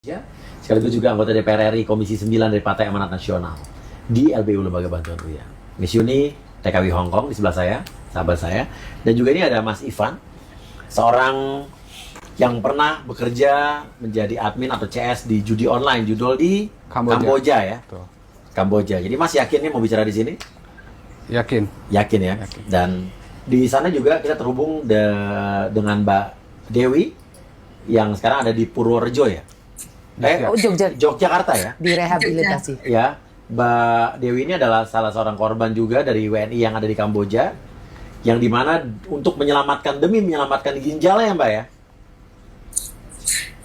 Ya, sekaligus juga anggota DPR RI Komisi 9 dari Partai Amanat Nasional di LBU Lembaga Bantuan Ria. Miss Yuni, TKW Hong Kong di sebelah saya, sahabat saya. Dan juga ini ada Mas Ivan, seorang yang pernah bekerja menjadi admin atau CS di judi online, judul di Kamboja ya. Betul. Kamboja. Jadi Mas yakin nih mau bicara di sini? Yakin. Yakin ya. Yakin. Dan di sana juga kita terhubung dengan Mbak Dewi yang sekarang ada di Purworejo ya. Yogyakarta ya. Direhabilitasi. Ya, Mbak Dewi ini adalah salah seorang korban juga dari WNI yang ada di Kamboja, yang dimana untuk demi menyelamatkan ginjalnya ya Mbak ya.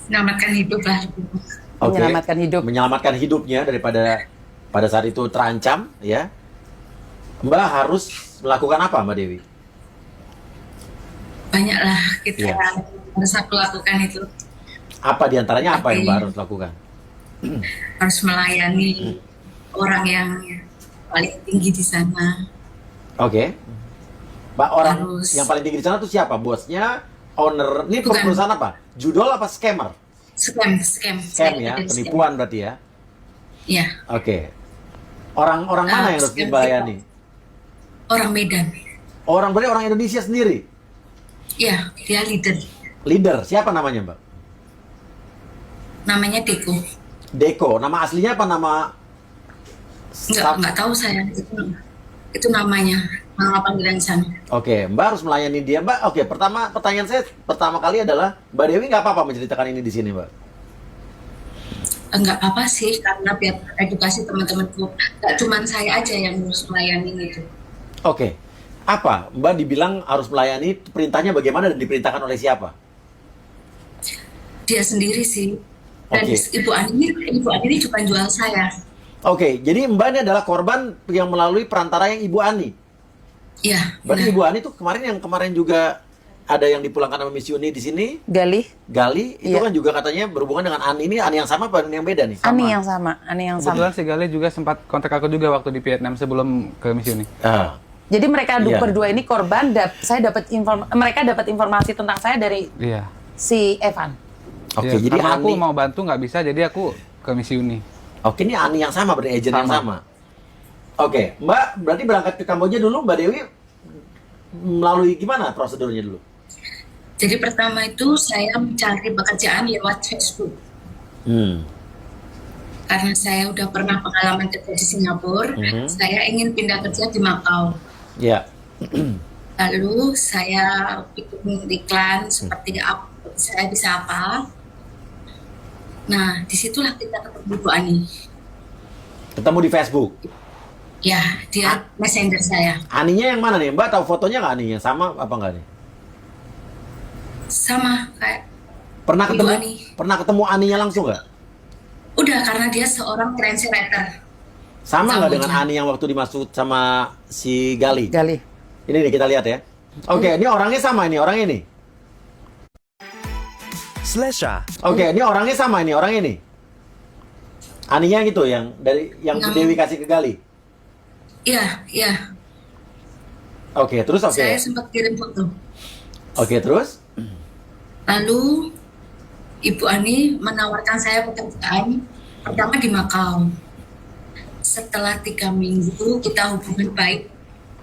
Menyelamatkan hidup lah. Oke. Menyelamatkan hidup. Menyelamatkan hidupnya daripada pada saat itu terancam ya. Mbak harus melakukan apa Mbak Dewi? Banyaklah kita Iya. harus aku lakukan itu. Apa diantaranya apa yang Mbak harus lakukan? Harus melayani orang yang paling tinggi di sana. Oke. Mbak, orang Harus. yang paling tinggi di sana tuh siapa? Bosnya, owner, ini Bukan. perusahaan apa? Judol apa scammer? Scam. Scam ya, penipuan berarti ya. Iya. Oke. Orang-orang mana yang harus Scam dilayani? Orang Medan. Berarti orang Indonesia sendiri. Iya, dia leader. Leader, siapa namanya Mbak? Namanya Deko. Deko, nama aslinya apa nama? Enggak tahu saya itu namanya. Nama panggilan sana. Oke, Mbak harus melayani dia Mbak. Oke, pertanyaan saya pertama kali adalah Mbak Dewi nggak apa-apa menceritakan ini di sini Mbak? Enggak apa sih, karena biar edukasi teman-temanku. Enggak cuma saya aja yang harus melayani itu. Oke, apa Mbak dibilang harus melayani? Perintahnya bagaimana dan diperintahkan oleh siapa? Dia sendiri sih. Dan Oke. Ibu Ani ini juga jual saya. Oke, jadi Mbak ini adalah korban yang melalui perantara yang Ibu Ani. Iya. Berarti benar. Ibu Ani tuh kemarin juga ada yang dipulangkan sama Miss Yuni di sini, Galih, Gali, itu Iya. kan juga katanya berhubungan dengan Ani. Ini Ani yang sama apa Ani yang beda nih? Ani yang sama. Kebetulan si Gale juga sempat kontak aku juga waktu di Vietnam sebelum ke misi ini. Ah, Jadi mereka Iya. berdua ini korban. Mereka dapat informasi tentang saya dari Iya. si Evan. Oke, Iya, jadi karena aku Ani. mau bantu nggak bisa, jadi aku ke misi uni. Oke, ini Ani yang sama, berarti agent yang Sama. sama. Oke, Mbak berarti berangkat ke Kamboja dulu, Mbak Dewi melalui gimana prosedurnya dulu? Jadi pertama itu saya mencari pekerjaan lewat Facebook. Karena saya udah pernah pengalaman kerja di Singapura, saya ingin pindah kerja di Macau. Ya. Lalu saya bikin iklan seperti apa, saya bisa apa. Nah, disitulah kita ketemu Bu Ani. Ketemu di Facebook. Ya, dia messenger saya. Aninya yang mana nih? Mbak tahu fotonya nggak Aninya? Sama apa nggak nih? Sama kayak Pernah Ibu ketemu? Ani. Pernah ketemu Aninya langsung nggak? udah, karena dia seorang translator. Sama nggak Kamboja. dengan Ani yang waktu dimaksud sama si Gali? Galih. Ini nih kita lihat ya. Oke, ini orangnya sama ini, orang ini. Slesha. Oke, ini orangnya sama ini, orang ini. Aninya gitu yang Yang- Dewi kasih ke Gali. Iya, iya. Oke, terus oke. Saya sempat kirim foto. Oke, terus? Lalu Ibu Ani menawarkan saya pekerjaan pertama di Macau. Setelah 3 minggu kita hubungan baik,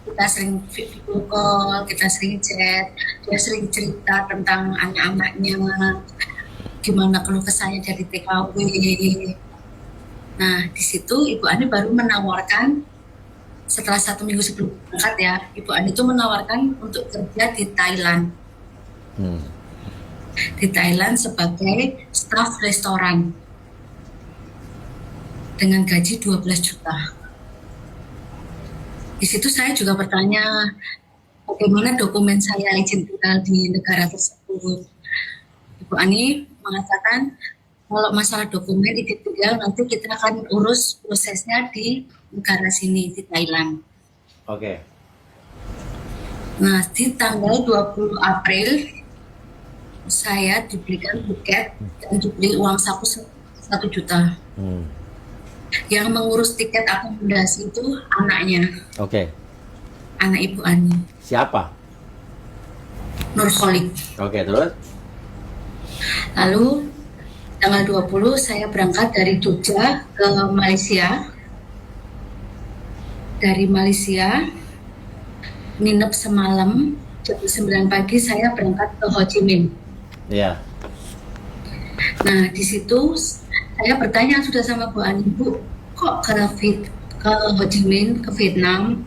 kita sering video call, kita sering chat, dia sering cerita tentang anak-anaknya, gimana keluh kesahnya dari TKW. Nah, di situ Ibu Ani baru menawarkan, setelah 1 minggu sebelum berangkat ya, Ibu Ani itu menawarkan untuk kerja di Thailand. Di Thailand sebagai staf restoran dengan gaji 12 juta. Di situ saya juga bertanya bagaimana dokumen saya izin tinggal di negara tersebut. Ibu Ani mengatakan kalau masalah dokumen izin tinggal nanti kita akan urus prosesnya di negara sini, di Thailand. Oke. Nah, di tanggal 20 April saya dibelikan tiket dan dibeli uang saku 1 juta. Yang mengurus tiket akomodasi itu anaknya, Oke. anak Ibu Ani, Siapa? Nurholik. Oke, terus? Lalu Tanggal 20 saya berangkat dari Jogja ke Malaysia. Dari Malaysia, nginep semalam, jam 9 pagi saya berangkat ke Ho Chi Minh. Iya. Nah, di situ saya bertanya sudah sama Bu Ani, Bu, kok ke Ho Chi Minh, ke Vietnam,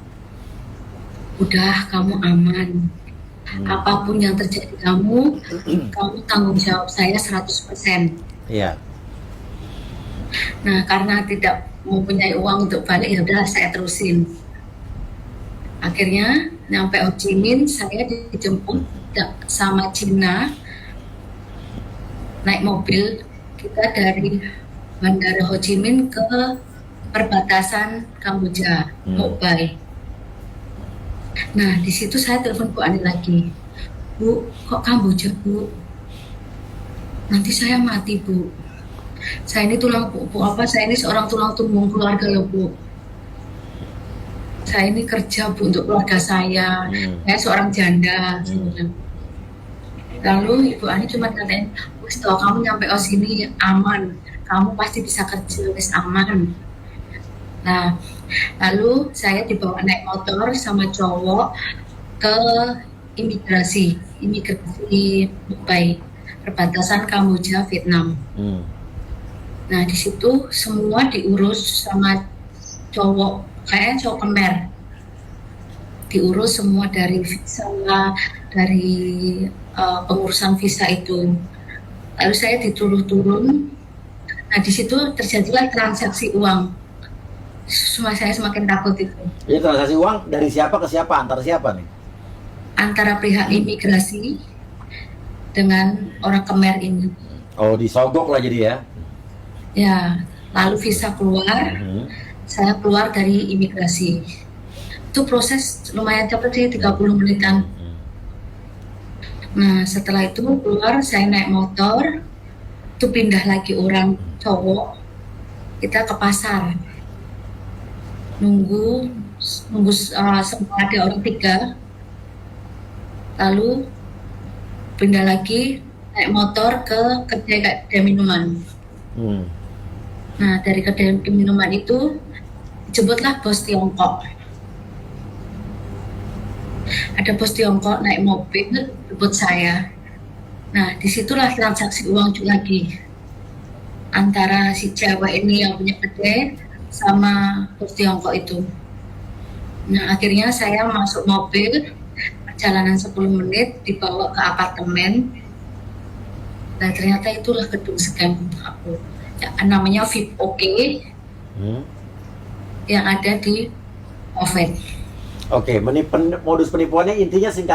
udah kamu aman. Apapun yang terjadi kamu tanggung jawab saya 100%. Iya. Nah, karena tidak mempunyai uang untuk balik, ya udah saya terusin. Akhirnya nyampe Ho Chi Minh, saya dijemput sama Cina, naik mobil kita dari Bandara Ho Chi Minh ke perbatasan Kamboja, Mok Bai. Nah, di situ saya telepon Bu Ani lagi. Bu, kok Kamboja, Bu? Nanti saya mati, Bu. Saya ini saya ini seorang tulang punggung keluarga ya, Bu. Saya ini kerja, Bu, untuk keluarga saya. Saya seorang janda. Lalu Ibu Ani cuma katanya, wis toh kamu nyampe sini aman. Kamu pasti bisa kerja, wis aman. Nah, lalu saya dibawa naik motor sama cowok ke imigrasi Bai, perbatasan Kamboja Vietnam. Nah, di situ semua diurus sama cowok, kayak cowok Khmer. Diurus semua dari visa, dari pengurusan visa itu. Lalu saya dituruh-turun. Nah, di situ terjadilah transaksi uang. Saya semakin takut itu. Ini transaksi uang dari siapa ke siapa? Antara siapa nih? Antara pihak imigrasi dengan orang Khmer ini. Oh, disogok lah jadi ya? Ya, lalu visa keluar, saya keluar dari imigrasi. Itu proses lumayan cepat sih, 30 menitan. Nah, setelah itu keluar, saya naik motor, itu pindah lagi orang cowok, kita ke pasar. Nunggu semua ada orang 3, lalu pindah lagi naik motor ke kedai minuman. Nah, dari kedai minuman itu jemputlah bos Tiongkok. Ada bos Tiongkok naik mobil jemput saya. Nah, disitulah transaksi uang lagi antara si cewek ini yang punya kedai sama bos Tiongkok itu. Nah, akhirnya saya masuk mobil, perjalanan 10 menit dibawa ke apartemen. Nah, ternyata itulah gedung scam aku. Ya, namanya VIP OK yang ada di Oven. Oke, modus penipuannya intinya singkat.